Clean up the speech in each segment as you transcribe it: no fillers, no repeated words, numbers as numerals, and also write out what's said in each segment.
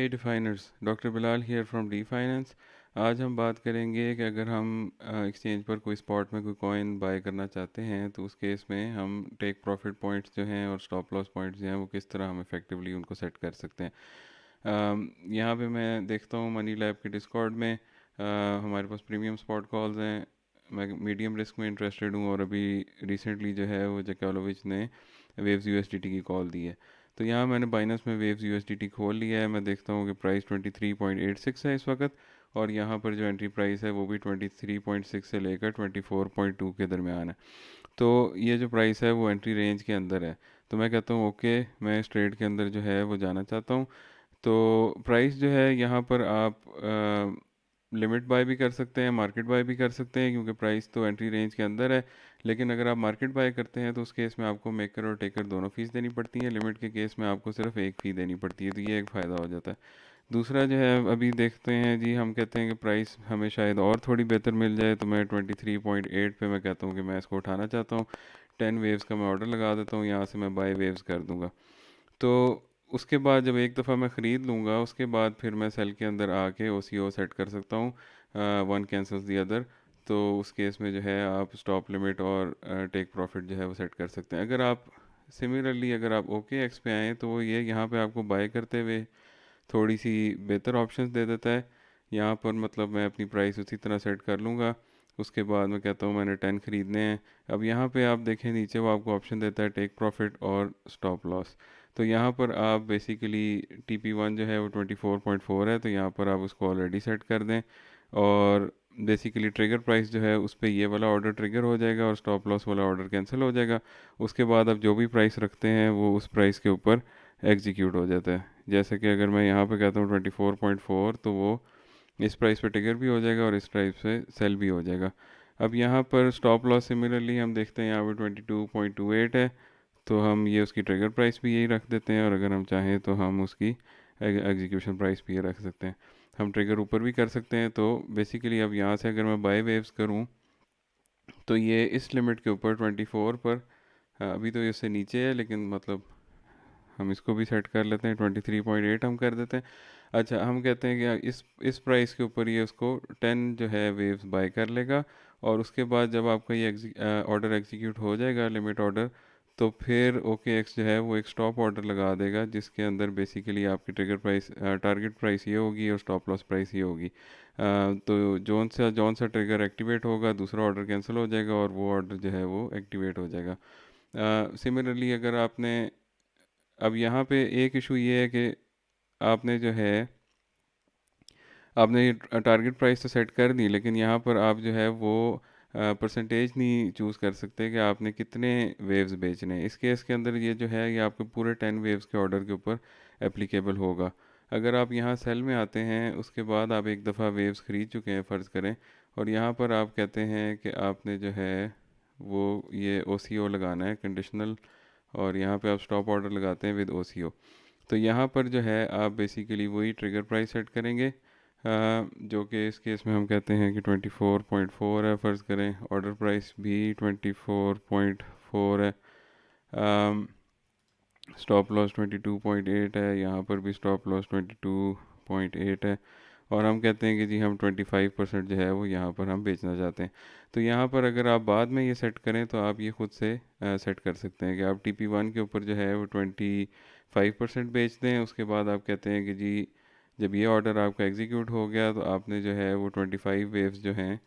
Hey definers, doctor Bilal here from D finance. आज हम बात करेंगे कि अगर हम एक्सचेंज पर कोई स्पॉट में कोई कॉइन बाय करना चाहते हैं तो उस केस में हम टेक प्रॉफिट पॉइंट्स जो हैं और स्टॉप लॉस पॉइंट्स जो हैं वो किस तरह हम इफ़ेक्टिवली उनको सेट कर सकते हैं। यहाँ पे मैं देखता हूँ मनी लैब के डिस्कॉर्ड में हमारे पास प्रीमियम स्पॉट कॉल्स हैं। मैं मीडियम रिस्क में इंटरेस्टेड हूँ और अभी रिसेंटली जो है वो जैकोलोविच ने वेव्स यूएसडीटी की कॉल दी है। तो यहाँ मैंने बाइनस में वेव्स यूएसडीटी खोल लिया है। मैं देखता हूँ कि प्राइस 23.86 है इस वक्त, और यहाँ पर जो एंट्री प्राइस है वो भी 23.6 से लेकर 24.2 के दरमियान है। तो ये जो प्राइस है वो एंट्री रेंज के अंदर है। तो मैं कहता हूँ ओके, मैं इस ट्रेड के अंदर जो है वो जाना चाहता हूँ। तो प्राइस जो है यहाँ पर आप लिमिट बाय भी कर सकते हैं, मार्केट बाय भी कर सकते हैं, क्योंकि प्राइस तो एंट्री रेंज के अंदर है। लेकिन अगर आप मार्केट बाय करते हैं तो उस केस में आपको मेकर और टेकर दोनों फीस देनी पड़ती है। लिमिट के केस में आपको सिर्फ एक फ़ी देनी पड़ती है, तो ये एक फ़ायदा हो जाता है। दूसरा जो है अभी देखते हैं जी, हम कहते हैं कि प्राइस हमें शायद और थोड़ी बेहतर मिल जाए, तो मैं 23.8 पे मैं कहता हूँ कि मैं इसको उठाना चाहता हूँ। 10 वेव्स का मैं ऑर्डर लगा देता हूँ, यहाँ से मैं बाय वेव्स कर दूँगा। तो उसके बाद जब एक दफ़ा मैं ख़रीद लूँगा उसके बाद फिर मैं सेल के अंदर आके ओसीओ सेट कर सकता हूँ। One cancels the other. तो उस केस में जो है आप स्टॉप लिमिट और टेक प्रॉफिट जो है वो सेट कर सकते हैं। अगर आप सिमिलरली अगर आप ओके एक्स पे आएँ तो वो ये यहाँ पे आपको बाय करते हुए थोड़ी सी बेहतर ऑप्शंस दे देता है। यहाँ पर मतलब मैं अपनी प्राइस उसी तरह सेट कर लूँगा। उसके बाद मैं कहता हूँ मैंने 10 ख़रीदने हैं। अब यहाँ पे आप देखें नीचे वो आपको ऑप्शन देता है टेक प्रॉफिट और स्टॉप लॉस। तो यहाँ पर आप बेसिकली TP1 जो है वो 24.4 है, तो यहाँ पर आप उसको ऑलरेडी सेट कर दें। और बेसिकली ट्रिगर प्राइस जो है उस पे ये वाला ऑर्डर ट्रिगर हो जाएगा और स्टॉप लॉस वाला ऑर्डर कैंसिल हो जाएगा। उसके बाद आप जो भी प्राइस रखते हैं वो उस प्राइस के ऊपर एग्जीक्यूट हो जाता है। जैसे कि अगर मैं यहाँ पे कहता हूँ 24.4, तो वो इस प्राइस पे ट्रिगर भी हो जाएगा और इस प्राइस पे सेल भी हो जाएगा। अब यहाँ पर स्टॉप लॉस सिमिलरली हम देखते हैं यहाँ पे 22.28 है, तो हम ये उसकी ट्रिगर प्राइस भी यही रख देते हैं, और अगर हम चाहें तो हम उसकी एग्जीक्यूशन प्राइस भी ये रख सकते हैं। हम ट्रिगर ऊपर भी कर सकते हैं। तो बेसिकली अब यहाँ से अगर मैं बाय वेव्स करूँ तो ये इस लिमिट के ऊपर 24 पर, अभी तो इससे नीचे है लेकिन मतलब हम इसको भी सेट कर लेते हैं, 23.8 हम कर देते हैं। अच्छा, हम कहते हैं कि इस प्राइस के ऊपर ये उसको 10 जो है वेव्स बाय कर लेगा। और उसके बाद जब आपका ये ऑर्डर एग्जीक्यूट हो जाएगा लिमिट ऑर्डर, तो फिर ओके एक्स जो है वो एक स्टॉप ऑर्डर लगा देगा जिसके अंदर बेसिकली आपकी ट्रिगर प्राइस टारगेट प्राइस ये होगी और स्टॉप लॉस प्राइस ये होगी। तो जौन सा ट्रिगर एक्टिवेट होगा दूसरा ऑर्डर कैंसिल हो जाएगा और वो ऑर्डर जो है वो एक्टिवेट हो जाएगा। सिमिलरली अगर आपने, अब यहाँ पे एक इशू ये है कि आपने जो है आपने टारगेट प्राइस तो सेट कर दी, लेकिन यहाँ पर आप जो है वो परसेंटेज नहीं चूज़ कर सकते कि आपने कितने वेव्स बेचने हैं। इस केस के अंदर ये जो है ये आपके पूरे 10 वेव्स के ऑर्डर के ऊपर एप्लीकेबल होगा। अगर आप यहाँ सेल में आते हैं उसके बाद आप एक दफ़ा वेव्स ख़रीद चुके हैं फ़र्ज़ करें, और यहाँ पर आप कहते हैं कि आपने जो है वो ये OCO लगाना है कंडीशनल, और यहाँ पे आप स्टॉप ऑर्डर लगाते हैं विद OCO। तो यहाँ पर जो है आप बेसिकली वही ट्रिगर प्राइस सेट करेंगे, जो कि इस केस में हम कहते हैं कि 24.4 है फ़र्ज़ करें। ऑर्डर प्राइस भी 24.4 है। स्टॉप लॉस 22.8 है, यहाँ पर भी स्टॉप लॉस 22.8 है। और हम कहते हैं कि जी हम 25% जो है वो यहाँ पर हम बेचना चाहते हैं। तो यहाँ पर अगर आप बाद में ये सेट करें तो आप ये खुद से सेट कर सकते हैं कि आप TP1 के ऊपर जो है वो 25% बेच दें। उसके बाद आप कहते हैं कि जी जब ये ऑर्डर आपका एग्जीक्यूट हो गया तो आपने जो है वो 25 वेव्स जो हैं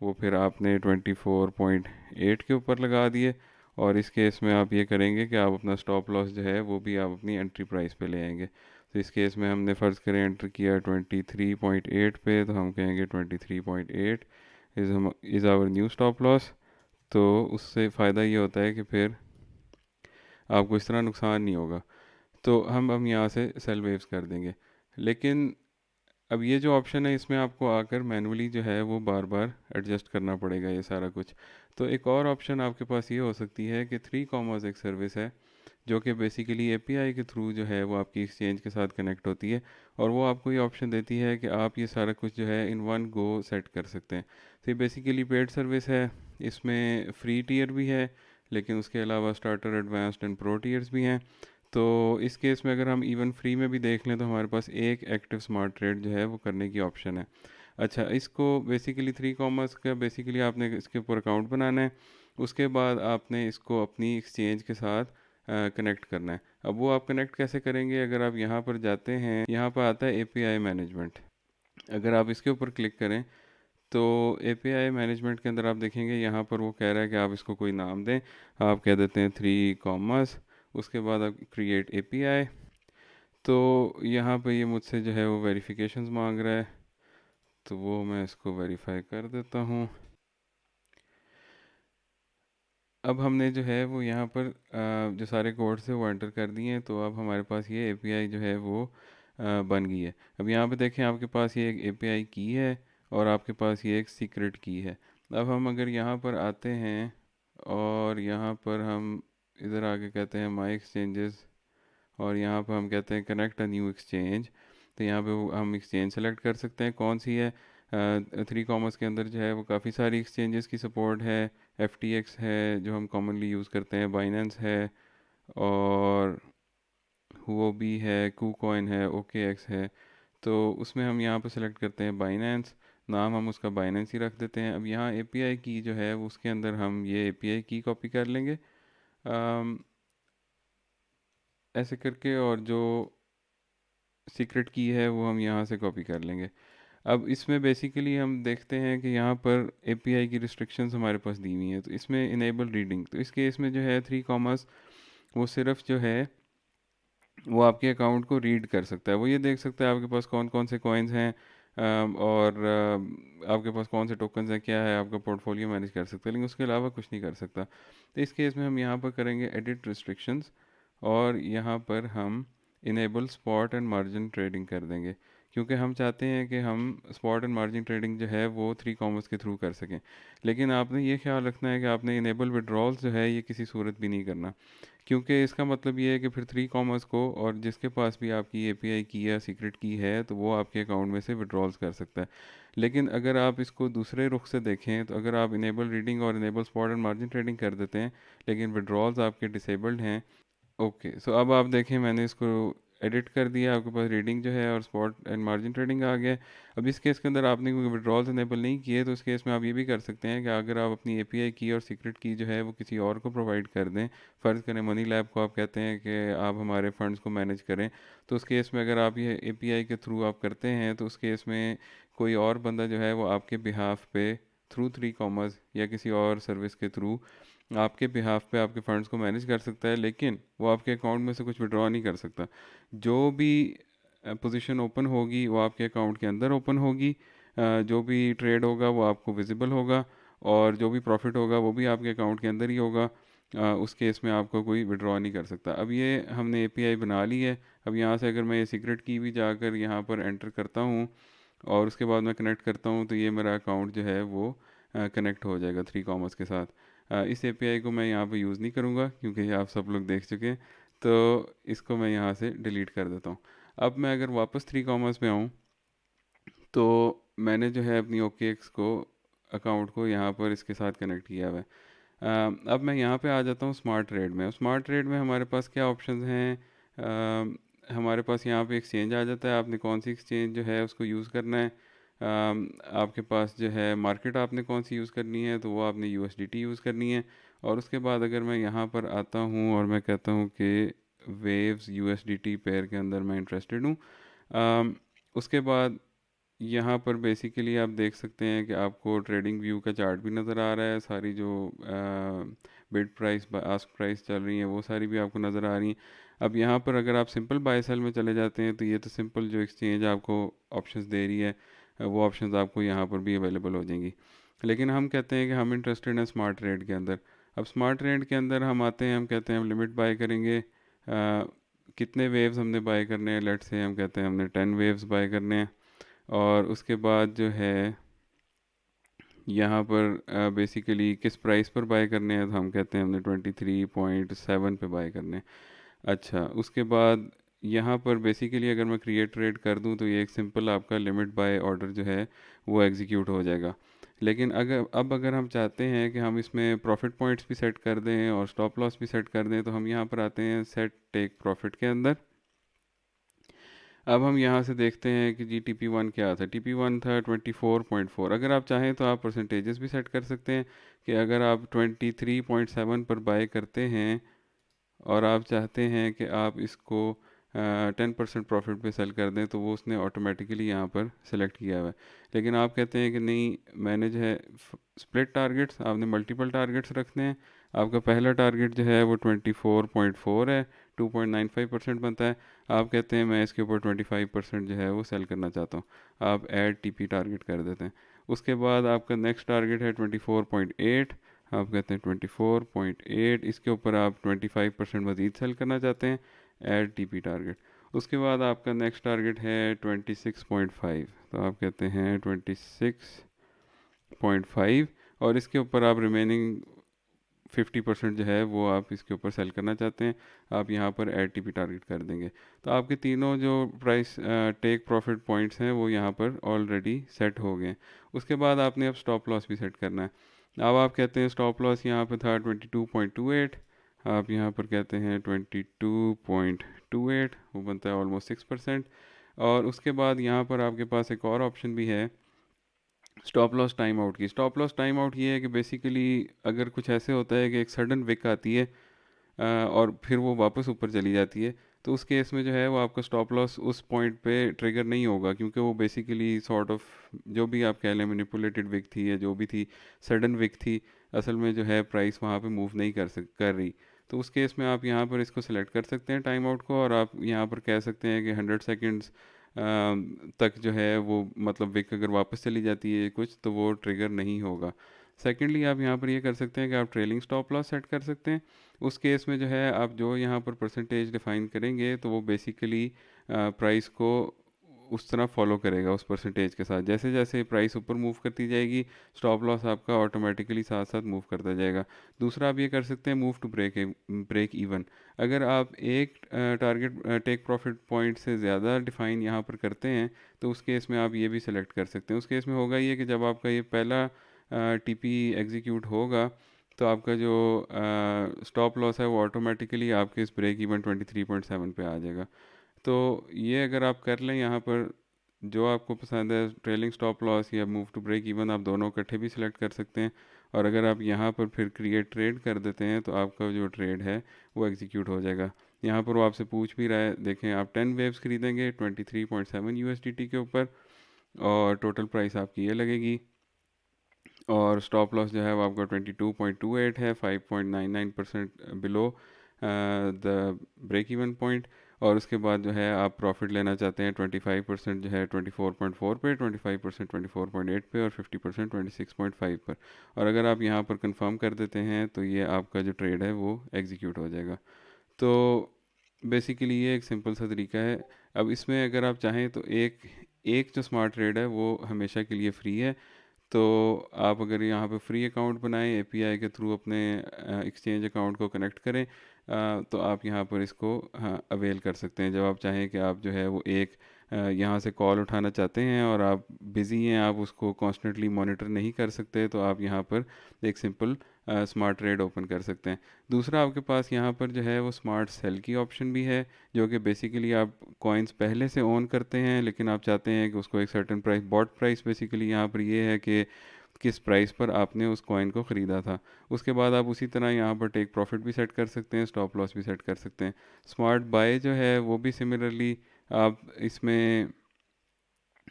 वो फिर आपने 24.8 के ऊपर लगा दिए। और इस केस में आप ये करेंगे कि आप अपना स्टॉप लॉस जो है वो भी आप अपनी एंट्री प्राइस पे ले आएंगे। तो इस केस में हमने फ़र्ज़ करें एंटर किया 23.8 पे, तो हम कहेंगे 23.8 is our new stop loss. तो उससे फ़ायदा ये होता है कि फिर आपको इस तरह नुकसान नहीं होगा। तो हम यहाँ से सेल वेव्स कर देंगे। लेकिन अब ये जो ऑप्शन है इसमें आपको आकर मैनुअली जो है वो बार बार एडजस्ट करना पड़ेगा ये सारा कुछ। तो एक और ऑप्शन आपके पास ये हो सकती है कि थ्री कॉमर्स एक सर्विस है जो कि बेसिकली API के थ्रू जो है वो आपकी एक्सचेंज के साथ कनेक्ट होती है, और वो आपको ये ऑप्शन देती है कि आप ये सारा कुछ जो है इन वन गो सेट कर सकते हैं। तो ये बेसिकली पेड सर्विस है। इसमें फ्री टियर भी है, लेकिन उसके अलावा starter, advanced and pro tiers भी हैं। तो इस केस में अगर हम इवन फ्री में भी देख लें तो हमारे पास एक एक्टिव स्मार्ट ट्रेड जो है वो करने की ऑप्शन है। अच्छा, इसको बेसिकली थ्री कॉमर्स का बेसिकली आपने इसके ऊपर अकाउंट बनाना है। उसके बाद आपने इसको अपनी एक्सचेंज के साथ कनेक्ट करना है। अब वो आप कनेक्ट कैसे करेंगे, अगर आप यहाँ पर जाते हैं, यहाँ पर आता है एपीआई मैनेजमेंट। अगर आप इसके ऊपर क्लिक करें तो एपीआई मैनेजमेंट के अंदर आप देखेंगे यहाँ पर वो कह रहा है कि आप इसको कोई नाम दें। आप कह देते हैं थ्री कॉमर्स, उसके बाद आप क्रिएट एपीआई। तो यहाँ पे ये मुझसे जो है वो वेरिफिकेशंस मांग रहा है, तो वो मैं इसको वेरीफाई कर देता हूँ। अब हमने जो है वो यहाँ पर जो सारे कोड्स थे वो एंटर कर दिए हैं, तो अब हमारे पास ये एपीआई जो है वो बन गई है। अब यहाँ पे देखें, आपके पास ये एक एपीआई की है और आपके पास ये एक सीक्रेट की है। अब हम अगर यहाँ पर आते हैं और यहाँ पर हम इधर आके कहते हैं माई एक्सचेंजेस, और यहाँ पर हम कहते हैं कनेक्ट अ न्यू एक्सचेंज, तो यहाँ पे हम एक्सचेंज सेलेक्ट कर सकते हैं कौन सी है। थ्री कॉमर्स के अंदर जो है वो काफ़ी सारी एक्सचेंजेस की सपोर्ट है। एफ टी एक्स है जो हम कॉमनली यूज़ करते हैं, बाइनेंस है, और हुओ भी है, कूकॉइन है, ओके एक्स है। तो उसमें हम यहाँ पर सेलेक्ट करते हैं बाइनेंस, नाम हम उसका बाइनेंस ही रख देते हैं। अब यहाँ एपीआई की जो है वो उसके अंदर हम ये एपीआई की कॉपी कर लेंगे ऐसे करके, और जो सीक्रेट की है वो हम यहाँ से कॉपी कर लेंगे। अब इसमें बेसिकली हम देखते हैं कि यहाँ पर एपीआई की रिस्ट्रिक्शंस हमारे पास दी हुई हैं, तो इसमें इनेबल रीडिंग, तो इस केस में जो है थ्री कॉमर्स वो सिर्फ जो है वो आपके अकाउंट को रीड कर सकता है। वो ये देख सकता है आपके पास कौन कौन से कॉइन्स हैं, और आपके पास कौन से टोकन्स हैं, क्या है, आपका पोर्टफोलियो मैनेज कर सकता है, लेकिन उसके अलावा कुछ नहीं कर सकता। तो इस केस में हम यहाँ पर करेंगे एडिट रिस्ट्रिक्शंस, और यहाँ पर हम enable spot and margin trading कर देंगे, क्योंकि हम चाहते हैं कि हम स्पॉट एंड मार्जिन ट्रेडिंग जो है वो थ्री कॉमर्स के थ्रू कर सकें। लेकिन आपने ये ख्याल रखना है कि आपने इनेबल विड्रॉल्स जो है ये किसी सूरत भी नहीं करना, क्योंकि इसका मतलब ये है कि फिर थ्री कॉमर्स को और जिसके पास भी आपकी एपीआई की या सीक्रेट की है तो वो आपके अकाउंट में से विड्रॉल्स कर सकता है। लेकिन अगर आप इसको दूसरे रुख से देखें, तो अगर आप इनेबल रीडिंग और enable spot and margin trading कर देते हैं लेकिन विड्रॉल्स आपके डिसेबल्ड हैं। ओके, सो अब आप देखें मैंने इसको एडिट कर दिया, आपके पास रीडिंग जो है और स्पॉट एंड मार्जिन ट्रेडिंग आ गया। अब इस केस के अंदर आपने कोई विड्रॉल्स इनेबल नहीं किए, तो इस केस में आप ये भी कर सकते हैं कि अगर आप अपनी एपीआई की और सीक्रेट की जो है वो किसी और को प्रोवाइड कर दें, फ़र्ज़ करें मनी लैब को आप कहते हैं कि आप हमारे फंड्स को मैनेज करें, तो उस केस में अगर आप ये एपीआई के थ्रू आप करते हैं तो उस केस में कोई और बंदा जो है वो आपके बिहाफ पे थ्रू थ्री कॉमर्स या किसी और सर्विस के थ्रू आपके बिहाफ पे आपके फंड्स को मैनेज कर सकता है, लेकिन वो आपके अकाउंट में से कुछ विड्रॉ नहीं कर सकता। जो भी पोजीशन ओपन होगी वो आपके अकाउंट के अंदर ओपन होगी, जो भी ट्रेड होगा वो आपको विजिबल होगा, और जो भी प्रॉफिट होगा वो भी आपके अकाउंट के अंदर ही होगा। उस केस में आपको कोई विड्रॉ नहीं कर सकता। अब ये हमने एपीआई बना ली है। अब यहाँ से अगर मैं ये सीक्रेट की भी जाकर यहाँ पर एंटर करता हूँ और उसके बाद मैं कनेक्ट करता हूँ, तो ये मेरा अकाउंट जो है वो कनेक्ट हो जाएगा थ्री कॉमर्स के साथ। इस एपीआई को मैं यहाँ पे यूज़ नहीं करूँगा क्योंकि आप सब लोग देख चुके हैं, तो इसको मैं यहाँ से डिलीट कर देता हूँ। अब मैं अगर वापस थ्री कॉमर्स में आऊँ, तो मैंने जो है अपनी ओके एक्स को अकाउंट को यहाँ पर इसके साथ कनेक्ट किया हुआ है। अब मैं यहाँ पे आ जाता हूँ स्मार्ट ट्रेड में। स्मार्ट ट्रेड में हमारे पास क्या ऑप्शंस हैं, हमारे पास यहाँ पे एक्सचेंज आ जाता है, आपने कौन सी एक्सचेंज जो है उसको यूज़ करना है। आपके पास जो है मार्केट आपने कौन सी यूज़ करनी है, तो वो आपने यूएसडीटी यूज़ करनी है। और उसके बाद अगर मैं यहाँ पर आता हूँ और मैं कहता हूँ कि वेव्स यूएसडीटी पेयर के अंदर मैं इंटरेस्टेड हूँ, उसके बाद यहाँ पर बेसिकली आप देख सकते हैं कि आपको ट्रेडिंग व्यू का चार्ट भी नज़र आ रहा है, सारी जो बिड प्राइस आस्क प्राइस चल रही है वो सारी भी आपको नज़र आ रही हैं। अब यहाँ पर अगर आप सिंपल बाय सेल में चले जाते हैं, तो ये तो सिंपल जो एक्सचेंज आपको ऑप्शंस दे रही है वो ऑप्शंस आपको यहाँ पर भी अवेलेबल हो जाएंगी। लेकिन हम कहते हैं कि हम इंटरेस्टेड हैं स्मार्ट ट्रेड के अंदर। अब स्मार्ट ट्रेड के अंदर हम आते हैं, हम कहते हैं हम लिमिट बाय करेंगे, कितने वेव्स हमने बाय करने हैं, लेट्स से हम कहते हैं हमने 10 वेव्स बाय करने हैं। और उसके बाद जो है यहाँ पर बेसिकली किस प्राइस पर बाय करने हैं, तो हम कहते हैं हमने 23.7 पे बाय करने हैं। अच्छा, उसके बाद यहाँ पर बेसिकली अगर मैं क्रिएट ट्रेड कर दूँ तो ये एक सिंपल आपका लिमिट बाय ऑर्डर जो है वो एग्जीक्यूट हो जाएगा। लेकिन अगर हम चाहते हैं कि हम इसमें प्रॉफिट पॉइंट्स भी सेट कर दें और स्टॉप लॉस भी सेट कर दें, तो हम यहाँ पर आते हैं सेट टेक प्रॉफिट के अंदर। अब हम यहाँ से देखते हैं कि जी TP1 क्या था। TP1 था 24.4। अगर आप चाहें तो आप परसेंटेजेस भी सेट कर सकते हैं कि अगर आप 23.7 पर बाय करते हैं और आप चाहते हैं कि आप इसको 10% प्रॉफिट पे सेल कर दें, तो वो उसने ऑटोमेटिकली यहाँ पर सेलेक्ट किया हुआ है। लेकिन आप कहते हैं कि नहीं, मैंने जो है स्प्लिट टारगेट्स, आपने मल्टीपल टारगेट्स रखने हैं। आपका पहला टारगेट जो है वो 24.4 है, 2.95% बनता है। आप कहते हैं मैं इसके ऊपर 25% जो है वो सेल करना चाहता हूँ। आप ऐड TP टारगेट कर देते हैं। उसके बाद आपका नेक्स्ट टारगेट है 24.8। आप कहते हैं 24.8, इसके ऊपर आप 25% मज़ीद सेल करना चाहते हैं, ऐड TP टारगेट। उसके बाद आपका नेक्स्ट टारगेट है 26.5। तो आप कहते हैं 26.5, और इसके ऊपर आप रिमेनिंग 50% जो है वो आप इसके ऊपर सेल करना चाहते हैं। आप यहाँ पर ऐड TP टारगेट कर देंगे। तो आपके तीनों जो प्राइस टेक प्रॉफिट पॉइंट्स हैं वो यहाँ पर ऑलरेडी सेट हो गए हैं। उसके बाद आपने अब स्टॉप लॉस भी सेट करना है। अब आप कहते हैं स्टॉप लॉस यहाँ पे था 22.28, आप यहाँ पर कहते हैं 22.28, वो बनता है ऑलमोस्ट 6%। और उसके बाद यहाँ पर आपके पास एक और ऑप्शन भी है स्टॉप लॉस टाइम आउट की। स्टॉप लॉस टाइम आउट ये है कि बेसिकली अगर कुछ ऐसे होता है कि एक सडन विक आती है और फिर वो वापस ऊपर चली जाती है, तो उस केस में जो है वो आपका स्टॉप लॉस उस पॉइंट पे ट्रिगर नहीं होगा, क्योंकि वो बेसिकली सॉर्ट ऑफ जो भी आप कह लें मैनिपुलेटेड विक थी या जो भी थी, सडन विक थी, असल में जो है प्राइस वहाँ पे मूव नहीं कर रही। तो उस केस में आप यहाँ पर इसको सिलेक्ट कर सकते हैं टाइम आउट को, और आप यहाँ पर कह सकते हैं कि 100 सेकेंड्स तक जो है वो मतलब विक अगर वापस चली जाती है कुछ, तो वो ट्रिगर नहीं होगा। सेकेंडली आप यहाँ पर ये कर सकते हैं कि आप ट्रेलिंग स्टॉप लॉस सेट कर सकते हैं। उस केस में जो है आप जो यहाँ पर परसेंटेज डिफाइन करेंगे, तो वो बेसिकली प्राइस को उस तरह फॉलो करेगा उस परसेंटेज के साथ। जैसे जैसे प्राइस ऊपर मूव करती जाएगी, स्टॉप लॉस आपका ऑटोमेटिकली साथ साथ मूव करता जाएगा। दूसरा आप ये कर सकते हैं मूव टू ब्रेक इवन। अगर आप एक टारगेट टेक प्रॉफिट पॉइंट से ज़्यादा डिफाइन यहाँ पर करते हैं, तो उस केस में आप ये भी सिलेक्ट कर सकते हैं। उस केस में होगा ये कि जब आपका ये पहला TP एग्जीक्यूट होगा, तो आपका जो स्टॉप लॉस है वो ऑटोमेटिकली आपके इस ब्रेक इवन 23.7 पे आ जाएगा। तो ये अगर आप कर लें यहाँ पर, जो आपको पसंद है ट्रेलिंग स्टॉप लॉस या मूव टू ब्रेक इवन, आप दोनों इकट्ठे भी सिलेक्ट कर सकते हैं। और अगर आप यहाँ पर फिर क्रिएट ट्रेड कर देते हैं, तो आपका जो ट्रेड है वो एग्जीक्यूट हो जाएगा। यहाँ पर वो आपसे पूछ भी रहा है, देखें आप 10 वेव्स खरीदेंगे 23.7 USDT के ऊपर, और टोटल प्राइस आपकी ये लगेगी, और स्टॉप लॉस जो है वो आपका 22.28 है, 5.99% below the break even point. और उसके बाद जो है आप प्रॉफिट लेना चाहते हैं 25% जो है 24.4 पे, 25% 24.8 पे, और 50% 26.5 पर। और अगर आप यहाँ पर कंफर्म कर देते हैं, तो ये आपका जो ट्रेड है वो एग्जीक्यूट हो जाएगा। तो बेसिकली ये एक सिंपल सा तरीका है। अब इसमें अगर आप चाहें तो एक एक जो स्मार्ट ट्रेड है वो हमेशा के लिए फ्री है। तो आप अगर यहाँ पे फ्री अकाउंट बनाएं API के थ्रू, अपने एक्सचेंज अकाउंट को कनेक्ट करें, तो आप यहाँ पर इसको अवेल कर सकते हैं। जब आप चाहें कि आप जो है वो एक यहाँ से कॉल उठाना चाहते हैं और आप बिज़ी हैं, आप उसको कॉन्स्टेंटली मॉनिटर नहीं कर सकते, तो आप यहाँ पर एक सिंपल स्मार्ट ट्रेड ओपन कर सकते हैं। दूसरा आपके पास यहाँ पर जो है वो स्मार्ट सेल की ऑप्शन भी है, जो कि बेसिकली आप कॉइन्स पहले से ओन करते हैं, लेकिन आप चाहते हैं कि उसको एक certain price, bought price basically यहाँ पर ये है कि किस प्राइस पर आपने उस कॉइन को ख़रीदा था। उसके बाद आप उसी तरह यहाँ पर टेक प्रॉफिट भी सेट कर सकते हैं, स्टॉप लॉस भी सेट कर सकते हैं। स्मार्ट बाय जो है वो भी सिमिलरली आप इसमें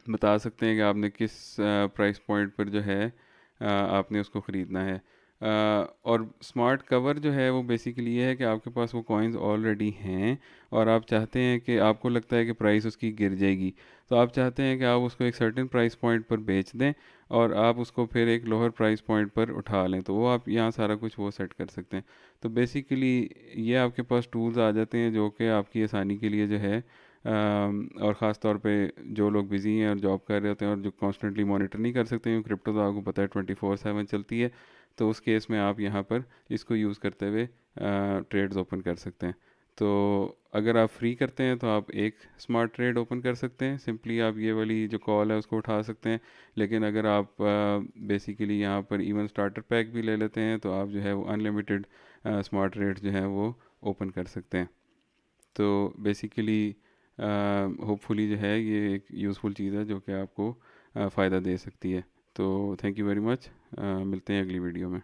बता सकते हैं कि आपने किस प्राइस पॉइंट पर जो है आपने उसको ख़रीदना है। और स्मार्ट कवर जो है वो बेसिकली ये है कि आपके पास वो कॉइन्स ऑलरेडी हैं, और आप चाहते हैं कि आपको लगता है कि प्राइस उसकी गिर जाएगी, तो आप चाहते हैं कि आप उसको एक सर्टेन प्राइस पॉइंट पर बेच दें और आप उसको फिर एक लोअर प्राइस पॉइंट पर उठा लें, तो वो आप यहाँ सारा कुछ वो सेट कर सकते हैं। तो बेसिकली ये आपके पास टूल्स आ जाते हैं जो कि आपकी आसानी के लिए जो है और ख़ास तौर पे जो लोग बिज़ी हैं और जॉब कर रहे होते हैं और जो कॉन्स्टेंटली मॉनिटर नहीं कर सकते हैं, क्रिप्टो तो आपको पता है 24/7 चलती है। तो उस केस में आप यहाँ पर इसको यूज़ करते हुए ट्रेड्स ओपन कर सकते हैं। तो अगर आप फ्री करते हैं तो आप एक स्मार्ट ट्रेड ओपन कर सकते हैं, सिंपली आप ये वाली जो कॉल है उसको उठा सकते हैं। लेकिन अगर आप बेसिकली यहाँ पर इवन स्टार्टर पैक भी ले लेते हैं तो आप जो है वो अनलिमिटेड स्मार्ट ट्रेड जो है वो ओपन कर सकते हैं। तो बेसिकली होपफुली जो है ये एक यूज़फुल चीज़ है जो कि आपको फ़ायदा दे सकती है। तो थैंक यू वेरी मच, मिलते हैं अगली वीडियो में।